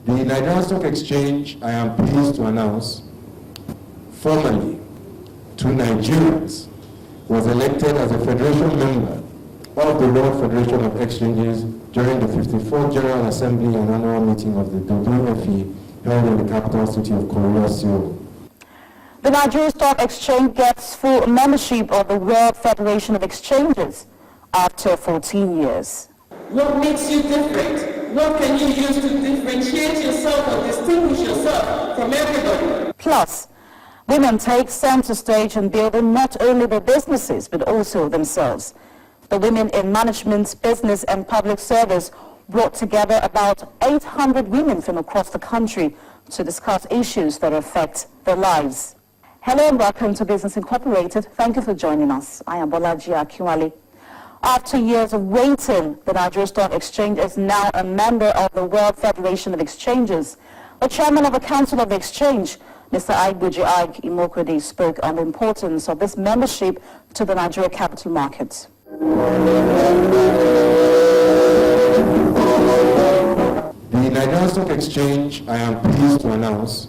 The Nigerian Stock Exchange, I am pleased to announce, formally to Nigerians, was elected as a federation member of the World Federation of Exchanges during the 54th General Assembly and Annual Meeting of the WFE held in the capital city of Korea, Seoul. The Nigerian Stock Exchange gets full membership of the World Federation of Exchanges after 14 years. What makes you different? What can you use to differentiate yourself or distinguish yourself from everybody? Plus, women take center stage in building not only their businesses but also themselves. The Women in Management, Business and Public Service brought together about 800 women from across the country to discuss issues that affect their lives. Hello and welcome to Business Incorporated. Thank you for joining us. I am Bolaji Akinwale. After years of waiting, the Nigerian Stock Exchange is now a member of the World Federation of Exchanges. The chairman of the Council of the Exchange, Mr. Aigbuji Aig Imokwede, spoke on the importance of this membership to the Nigeria capital market. The Nigerian Stock Exchange, I am pleased to announce,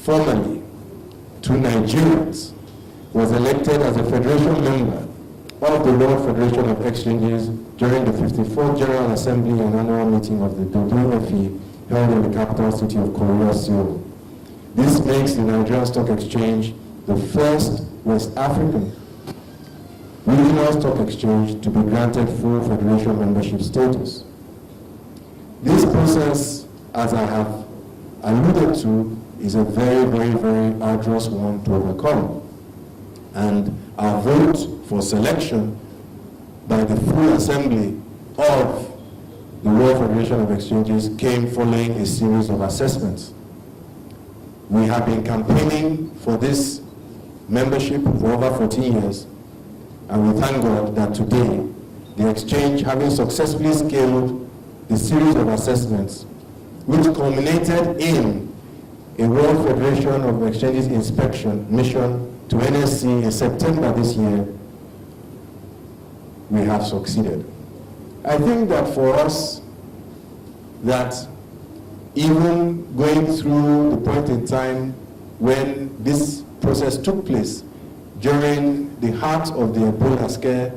formally to Nigerians, was elected as a federation member of the World Federation of Exchanges during the 54th General Assembly and Annual Meeting of the WFE held in the capital city of Korea, Seoul. This makes the Nigerian Stock Exchange the first West African regional stock exchange to be granted full federation membership status. This process, as I have alluded to, is a very arduous one to overcome. And our vote for selection by the full assembly of the World Federation of Exchanges came following a series of assessments. We have been campaigning for this membership for over 14 years, and we thank God that today, the exchange, having successfully scaled the series of assessments, which culminated in a World Federation of Exchanges inspection mission to NSE in September this year, we have succeeded. I think that for us, that even going through the point in time when this process took place during the heart of the Ebola scare,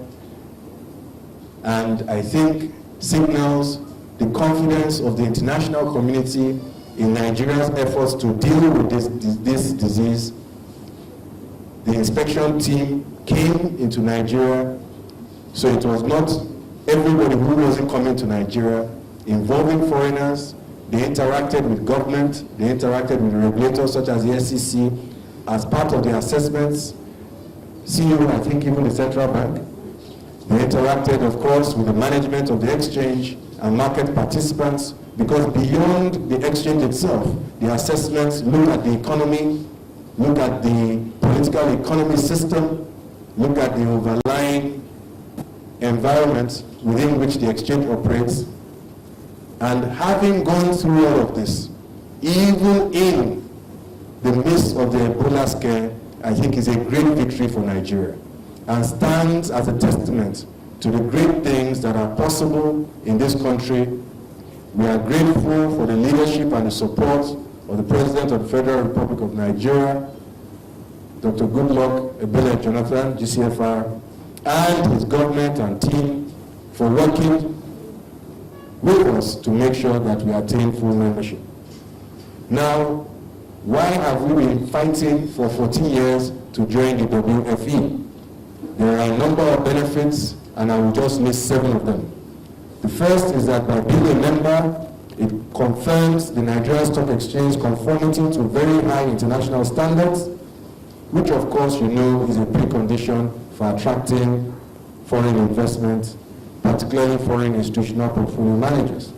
and I think signals the confidence of the international community in Nigeria's efforts to deal with this disease, the inspection team came into Nigeria, so it was not everybody who wasn't coming to Nigeria, involving foreigners. They interacted with government, they interacted with regulators such as the SEC as part of the assessments, CEO, I think even the central bank. They interacted, of course, with the management of the exchange and market participants, because beyond the exchange itself, the assessments look at the economy, look at the political economy system, look at the overlying environment within which the exchange operates. And having gone through all of this, even in the midst of the Ebola scare, I think is a great victory for Nigeria and stands as a testament to the great things that are possible in this country. We are grateful for the leadership and the support of the President of the Federal Republic of Nigeria, Dr. Goodluck Ebele Jonathan, GCFR, and his government and team for working with us to make sure that we attain full membership. Now, why have we been fighting for 14 years to join the WFE? There are a number of benefits, and I will just list 7 of them. The first is that by being a member, it confirms the Nigerian Stock Exchange conformity to very high international standards, which of course you know is a precondition for attracting foreign investment, particularly foreign institutional portfolio managers.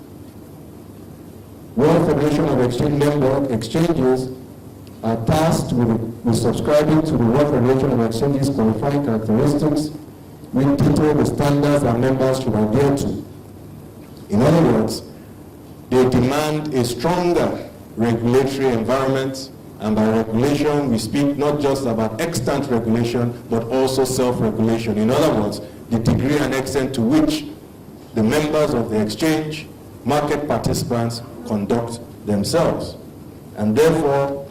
World Federation of Exchange member exchanges are tasked with subscribing to the World Federation of Exchanges qualifying characteristics, which detail the standards that members should adhere to. In other words, they demand a stronger regulatory environment, and by regulation we speak not just about extant regulation but also self-regulation. In other words, the degree and extent to which the members of the exchange market participants conduct themselves. And therefore,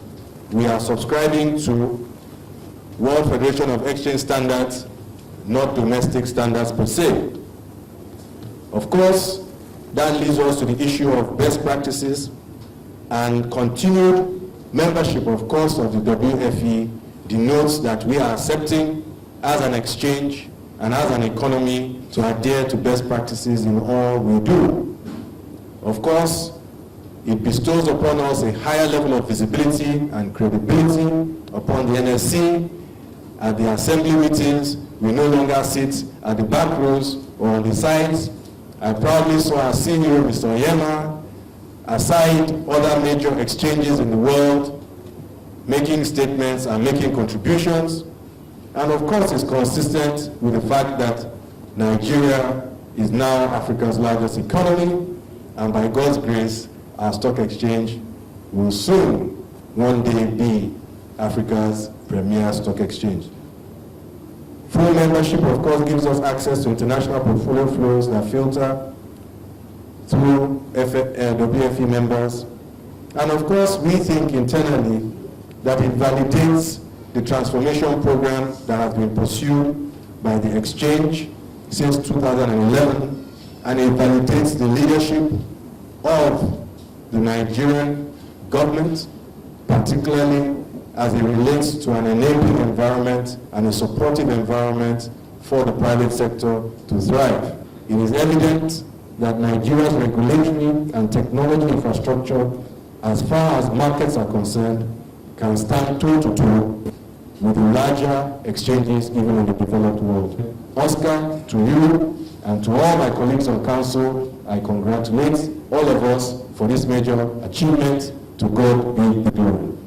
we are subscribing to World Federation of Exchange Standards, not domestic standards per se. Of course, that leads us to the issue of best practices and continued membership, of course, of the WFE denotes that we are accepting as an exchange and as an economy to adhere to best practices in all we do. Of course, it bestows upon us a higher level of visibility and credibility upon the NSE. At the assembly meetings, we no longer sit at the back rows or on the sides. I proudly saw our CEO, Mr. Oyema, aside other major exchanges in the world, making statements and making contributions. And of course, it's consistent with the fact that Nigeria is now Africa's largest economy, and by God's grace, our stock exchange will soon, one day, be Africa's premier stock exchange. Full membership, of course, gives us access to international portfolio flows that filter through WFE members. And of course, we think internally that it validates the transformation program that has been pursued by the exchange since 2011, and it validates the leadership of the Nigerian government, particularly as it relates to an enabling environment and a supportive environment for the private sector to thrive. It is evident that Nigeria's regulatory and technology infrastructure, as far as markets are concerned, can stand toe-to-toe with the larger exchanges even in the developed world. Oscar, to you and to all my colleagues on council, I congratulate all of us for this major achievement. To God be the glory.